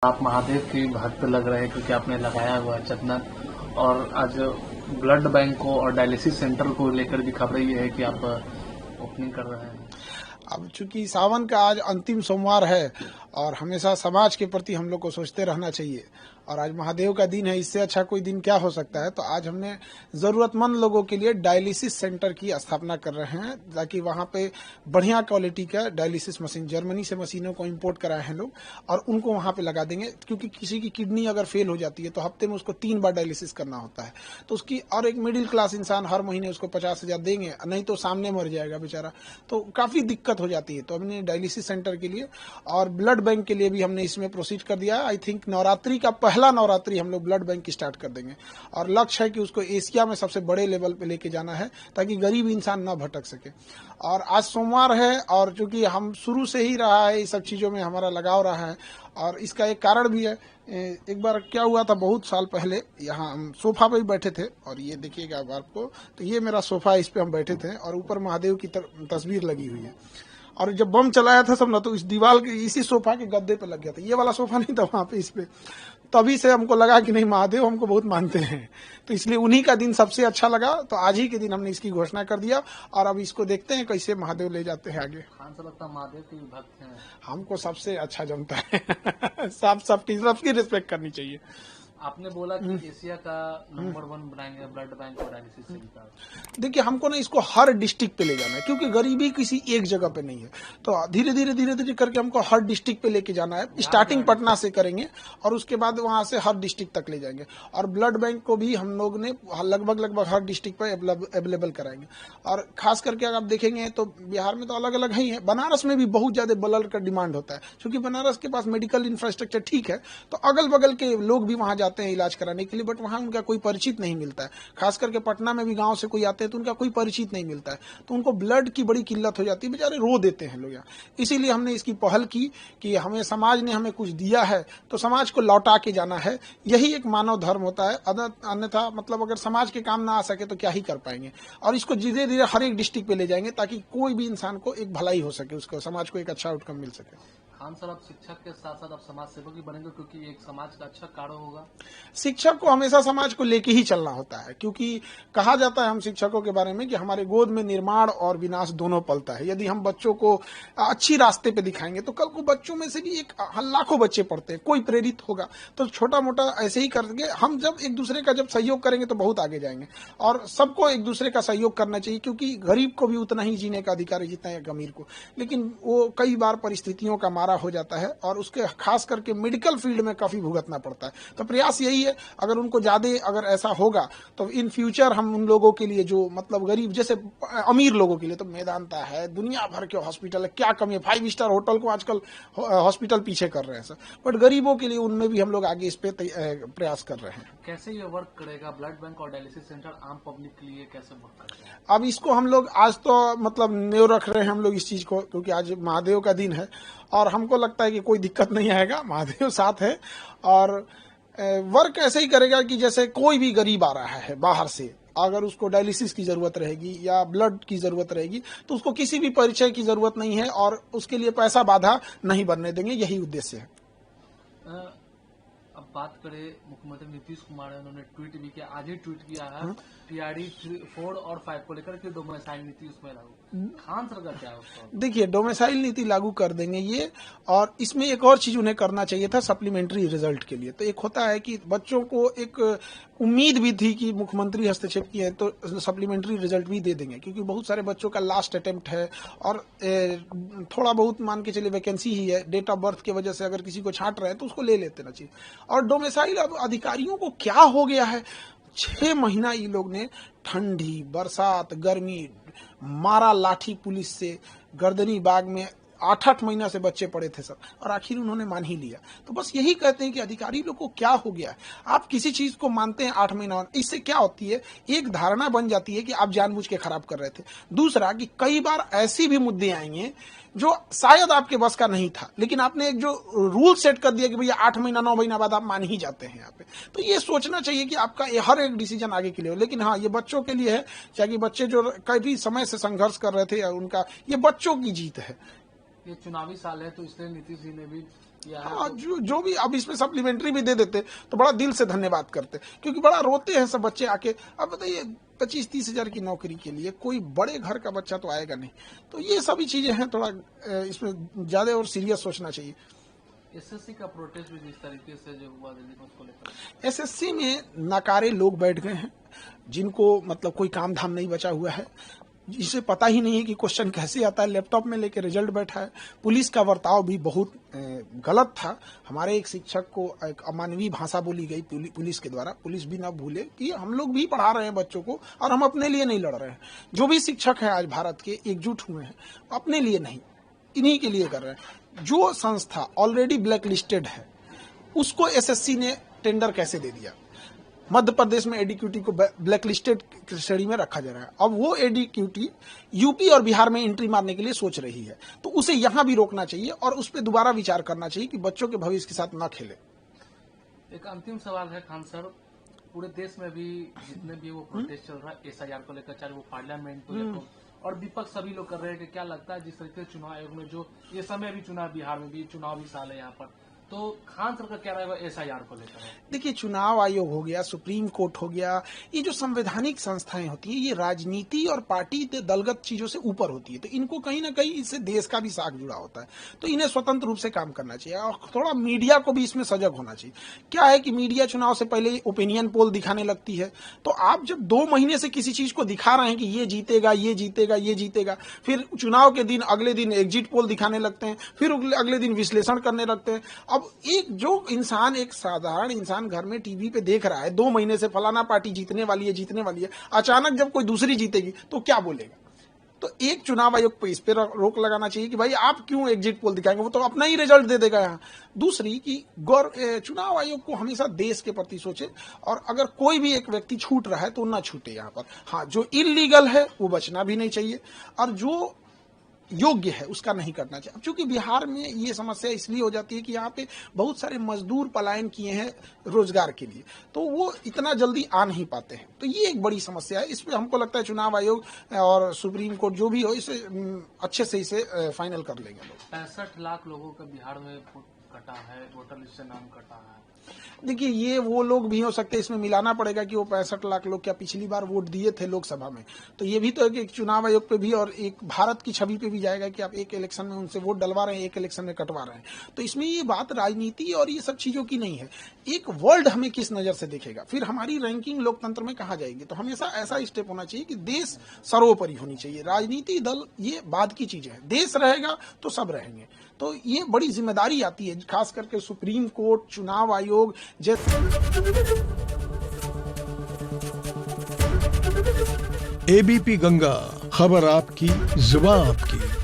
आप महादेव के भक्त लग रहे हैं क्योंकि आपने लगाया हुआ है चंदन। और आज ब्लड बैंक को और डायलिसिस सेंटर को लेकर भी खबर ये है कि आप ओपनिंग कर रहे हैं। अब चूंकि सावन का आज अंतिम सोमवार है और हमेशा समाज के प्रति हम लोग को सोचते रहना चाहिए, और आज महादेव का दिन है, इससे अच्छा कोई दिन क्या हो सकता है। तो आज हमने ज़रूरतमंद लोगों के लिए डायलिसिस सेंटर की स्थापना कर रहे हैं, ताकि वहाँ पे बढ़िया क्वालिटी का डायलिसिस मशीन, जर्मनी से मशीनों को इंपोर्ट कराए हैं लोग, और उनको वहाँ पे लगा देंगे। क्योंकि किसी की किडनी अगर फेल हो जाती है तो हफ्ते में उसको 3 बार डायलिसिस करना होता है, तो उसकी, और एक मिडिल क्लास इंसान हर महीने उसको 50,000 देंगे, नहीं तो सामने मर जाएगा बेचारा, तो काफ़ी दिक्कत हो जाती है। तो हमने डायलिसिस सेंटर के लिए और ब्लड बैंक के लिए भी हमने इसमें प्रोसीड कर दिया। आई थिंक नवरात्रि का पहला नवरात्रि हम लोग ब्लड बैंक की स्टार्ट कर देंगे, और लक्ष्य है कि उसको एशिया में सबसे बड़े लेवल पे लेके जाना है, ताकि गरीब इंसान ना भटक सके। और आज सोमवार है, और चूंकि हम शुरू से ही रहा है इस सब चीज़ों में हमारा लगाव रहा है, और इसका एक कारण भी है। एक बार क्या हुआ था, बहुत साल पहले यहाँ हम सोफा पे ही बैठे थे, और ये देखिएगा आपको, तो ये मेरा सोफा, इस पे हम बैठे थे और ऊपर महादेव की तस्वीर लगी हुई है। और जब बम चलाया था सब ना, तो इस दीवार के, इसी सोफा के गद्दे पे लग गया था। ये वाला सोफा नहीं था वहां पे, इस पे। तभी से हमको लगा कि नहीं, महादेव हमको बहुत मानते हैं, तो इसलिए उन्हीं का दिन सबसे अच्छा लगा। तो आज ही के दिन हमने इसकी घोषणा कर दिया, और अब इसको देखते हैं कैसे महादेव ले जाते हैं आगे। खान साहब लगता महादेव के भक्त हैं। हमको सबसे अच्छा जमता है। सबकी रिस्पेक्ट करनी चाहिए। आपने बोला कि एशिया का नंबर 1 बनाएंगे ब्लड बैंक और डायलिसिस सेंटर। देखिए, हमको ना इसको हर डिस्ट्रिक्ट पे ले जाना है, क्योंकि गरीबी किसी एक जगह पे नहीं है। तो धीरे धीरे करके हमको हर डिस्ट्रिक्ट पे लेके जाना है। स्टार्टिंग पटना से करेंगे, और उसके बाद वहां से हर डिस्ट्रिक्ट तक ले जाएंगे। और ब्लड बैंक को भी हम लोग ने लगभग हर डिस्ट्रिक्ट पे अवेलेबल कराएंगे। और खास करके अगर आप देखेंगे तो बिहार में तो अलग अलग ही है, बनारस में भी बहुत ज्यादा ब्लड का डिमांड होता है, क्योंकि बनारस के पास मेडिकल इंफ्रास्ट्रक्चर ठीक है, तो अगल बगल के लोग भी वहां जाते हैं इलाज कराने के लिए, बट वहां उनका कोई परिचित नहीं मिलता है। खास करके पटना में भी गांव से कोई आते हैं तो उनका कोई परिचित नहीं मिलता है, तो उनको ब्लड की बड़ी किल्लत हो जाती है, बेचारे रो देते हैं लोग यहाँ। इसीलिए हमने इसकी पहल की कि हमें समाज ने हमें कुछ दिया है तो समाज को लौटा के जाना है। यही एक मानव धर्म होता है। अन्यथा मतलब अगर समाज के काम ना आ सके तो क्या ही कर पाएंगे। और इसको धीरे धीरे हर एक डिस्ट्रिक्ट पे ले जाएंगे, ताकि कोई भी इंसान को एक भलाई हो सके, उसको समाज को एक अच्छा आउटकम मिल सके। खान सर, आप शिक्षक के साथ साथ आप समाज सेवक भी बनेंगे, क्योंकि एक समाज का अच्छा कार्य होगा। शिक्षक को हमेशा समाज को लेके ही चलना होता है, क्योंकि कहा जाता है हम शिक्षकों के बारे में कि हमारे गोद में निर्माण और विनाश दोनों पलता है। यदि हम बच्चों को अच्छी रास्ते पे दिखाएंगे तो कल को बच्चों में से भी एक लाखों बच्चे पढ़ते हैं, कोई प्रेरित होगा। तो छोटा मोटा ऐसे ही करके हम जब एक दूसरे का जब सहयोग करेंगे तो बहुत आगे जाएंगे। और सबको एक दूसरे का सहयोग करना चाहिए, क्योंकि गरीब को भी उतना ही जीने का अधिकार है जितना है अमीर को। लेकिन वो कई बार परिस्थितियों का मारा हो जाता है, और उसके खास करके मेडिकल फील्ड में काफी भुगतना पड़ता है। तो प्रयास यही है, अगर उनको ज्यादा अगर ऐसा होगा तो इन फ्यूचर हम उन लोगों के लिए, जो मतलब गरीब, जैसे अमीर लोगों के लिए तो मेदांता है, दुनिया भर के हॉस्पिटल है, क्या कमी है। 5 स्टार होटल को आजकल हॉस्पिटल पीछे कर रहे हैं सर, बट गरीबों के लिए उनमें भी हम लोग आगे इस पे प्रयास कर रहे हैं। कैसे ये वर्क करेगा ब्लड बैंक और डायलिसिस सेंटर आम पब्लिक के लिए, कैसे वर्क करेगा? अब इसको हम लोग आज तो मतलब न्यू रख रहे हैं हम लोग इस चीज को, क्योंकि आज महादेव का दिन है, और हमको लगता है कि कोई दिक्कत नहीं आएगा, महादेव साथ है। और वर्क ऐसे ही करेगा कि जैसे कोई भी गरीब आ रहा है बाहर से, अगर उसको डायलिसिस की जरूरत रहेगी या ब्लड की जरूरत रहेगी, तो उसको किसी भी परिचय की जरूरत नहीं है, और उसके लिए पैसा बाधा नहीं बनने देंगे। यही उद्देश्य है। अब बात करें, मुख्यमंत्री नीतीश कुमार है, उन्होंने ट्वीट भी किया, आज ही ट्वीट किया है, टीआरडी 4 और 5 को लेकर के डोमिसाइल नीति उसमें लागू। खान सर का क्या है? देखिए, डोमिसाइल नीति लागू कर देंगे ये, और इसमें एक और चीज उन्हें करना चाहिए था सप्लीमेंट्री रिजल्ट के लिए। तो एक होता है कि बच्चों को एक उम्मीद भी थी कि मुख्यमंत्री हस्तक्षेप किए तो सप्लीमेंट्री रिजल्ट भी दे देंगे, क्योंकि बहुत सारे बच्चों का लास्ट अटेम्प्ट है, और थोड़ा बहुत मान के चलिए वैकेंसी ही है, डेट ऑफ बर्थ की वजह से अगर किसी को छांट रहे हैं तो उसको ले लेते ना चाहिए। और डोमिसाइल, अब अधिकारियों को क्या हो गया है, 6 महीना ये लोग ने ठंडी, बरसात, गर्मी, मारा लाठी पुलिस से, गर्दनी बाग में 8-8 महीना से बच्चे पड़े थे सर, और आखिर उन्होंने मान ही लिया। तो बस यही कहते हैं कि अधिकारी लोग को क्या हो गया है। आप किसी चीज को मानते हैं 8 महीना, इससे क्या होती है, एक धारणा बन जाती है कि आप जानबूझ के खराब कर रहे थे। दूसरा कि कई बार ऐसी भी मुद्दे आएंगे जो शायद आपके बस का नहीं था, लेकिन आपने एक जो रूल सेट कर दिया कि भैया 8 महीना 9 महीना बाद आप मान ही जाते हैं यहाँ पे। तो ये सोचना चाहिए कि आपका हर एक डिसीजन आगे के लिए हो। लेकिन हाँ, ये बच्चों के लिए है, क्योंकि बच्चे जो कई समय से संघर्ष कर रहे थे, उनका ये बच्चों की जीत है। ये चुनावी साल है, तो इसलिए नीतीश जी ने भी किया है। हाँ, जो भी अब इसमें सप्लीमेंट्री भी दे देते तो बड़ा दिल से धन्यवाद करते, क्योंकि बड़ा रोते हैं सब बच्चे आके। अब बताइए 25-30 हजार की नौकरी के लिए कोई बड़े घर का बच्चा तो आएगा नहीं। तो ये सभी चीजें हैं, थोड़ा इसमें ज्यादा और सीरियस सोचना चाहिए। एसएससी का प्रोटेस्ट भी जिस तरीके से जो हुआ दिल्ली में, उसको लेकर एसएससी में नकारे लोग बैठ गए हैं, जिनको मतलब कोई काम धाम नहीं बचा हुआ है, जिसे पता ही नहीं है कि क्वेश्चन कैसे आता है, लैपटॉप में लेके रिजल्ट बैठा है। पुलिस का बर्ताव भी बहुत गलत था। हमारे एक शिक्षक को एक अमानवीय भाषा बोली गई पुलिस के द्वारा। पुलिस भी ना भूले कि हम लोग भी पढ़ा रहे हैं बच्चों को, और हम अपने लिए नहीं लड़ रहे हैं। जो भी शिक्षक हैं आज भारत के एकजुट हुए हैं, अपने लिए नहीं, इन्हीं के लिए कर रहे हैं। जो संस्था ऑलरेडी ब्लैक लिस्टेड है, उसको एसएससी ने टेंडर कैसे दे दिया? मध्य प्रदेश में एडीक्यूटी को ब्लैक लिस्टेड श्रेणी में रखा जा रहा है। अब वो एडीक्यूटी यूपी और बिहार में एंट्री मारने के लिए सोच रही है, तो उसे यहां भी रोकना चाहिए और उस पर दोबारा विचार करना चाहिए कि बच्चों के भविष्य के साथ ना खेले। एक अंतिम सवाल है खान सर, पूरे देश में भी जितने भी वो प्रोटेस्ट चल रहा है एसआईआर को लेकर, चाहे वो पार्लियामेंट हो या तो, और विपक्ष सभी लोग कर रहे हैं कि क्या लगता है जिस तरीके से चुनाव आयोग में जो ये समय भी चुनाव, बिहार में भी चुनाव भी साल है यहाँ पर, तो खान सर का क्या रहेगा एसआईआर को लेकर? देखिए, चुनाव आयोग हो गया, सुप्रीम कोर्ट हो गया, ये जो संवैधानिक संस्थाएं होती हैं, ये राजनीति और पार्टी दलगत चीजों से ऊपर होती है। तो इनको कहीं ना कहीं इससे देश का भी साख जुड़ा होता है, तो इन्हें स्वतंत्र रूप से काम करना चाहिए। और थोड़ा मीडिया को भी इसमें सजग होना चाहिए। क्या है कि मीडिया चुनाव से पहले ओपिनियन पोल दिखाने लगती है, तो आप जब 2 महीने से किसी चीज को दिखा रहे हैं कि ये जीतेगा, ये जीतेगा, ये जीतेगा, फिर चुनाव के दिन अगले दिन एग्जिट पोल दिखाने लगते हैं, फिर अगले दिन विश्लेषण करने लगते हैं। अब एक जो इंसान, एक साधारण इंसान घर में टीवी पे देख रहा है 2 महीने से फलाना पार्टी जीतने वाली है, जीतने वाली है, अचानक जब कोई दूसरी जीतेगी तो क्या बोलेगा? तो एक चुनाव आयोग पे इस पे रोक लगाना चाहिए कि भाई आप क्यों एग्जिट पोल दिखाएंगे, वो तो अपना ही रिजल्ट दे देगा यहाँ। दूसरी कि चुनाव आयोग को हमेशा देश के प्रति सोचे, और अगर कोई भी एक व्यक्ति छूट रहा है तो ना छूटे यहाँ पर। हाँ, जो इलीगल है वो बचना भी नहीं चाहिए, और जो योग्य है उसका नहीं करना चाहिए। अब चूंकि बिहार में ये समस्या इसलिए हो जाती है कि यहाँ पे बहुत सारे मजदूर पलायन किए हैं रोजगार के लिए, तो वो इतना जल्दी आ नहीं पाते हैं, तो ये एक बड़ी समस्या है। इस पे हमको लगता है चुनाव आयोग और सुप्रीम कोर्ट जो भी हो, इसे अच्छे से इसे फाइनल कर लेंगे लोग। 65 लाख लोगों का बिहार में कटा है, वोटर लिस्ट से नाम कटा है। देखिए, ये वो लोग भी हो सकते हैं, इसमें मिलाना पड़ेगा कि वो 65 लाख लोग क्या पिछली बार वोट दिए थे लोकसभा में, तो ये भी तो एक चुनाव आयोग पे भी और एक भारत की छवि पे भी जाएगा कि आप एक इलेक्शन में उनसे वोट डलवा रहे हैं, एक इलेक्शन में कटवा रहे हैं। तो इसमें ये बात राजनीति और ये सब चीजों की नहीं है। एक वर्ल्ड हमें किस नजर से देखेगा, फिर हमारी रैंकिंग लोकतंत्र में कहाँ जाएगी। तो हमेशा ऐसा स्टेप होना चाहिए कि देश सर्वोपरि होनी चाहिए, राजनीति दल ये बाद की चीजें हैं। देश रहेगा तो सब रहेंगे, तो ये बड़ी जिम्मेदारी आती है, खास करके सुप्रीम कोर्ट, चुनाव आयोग जैसे। एबीपी गंगा, खबर आपकी, जुबान आपकी।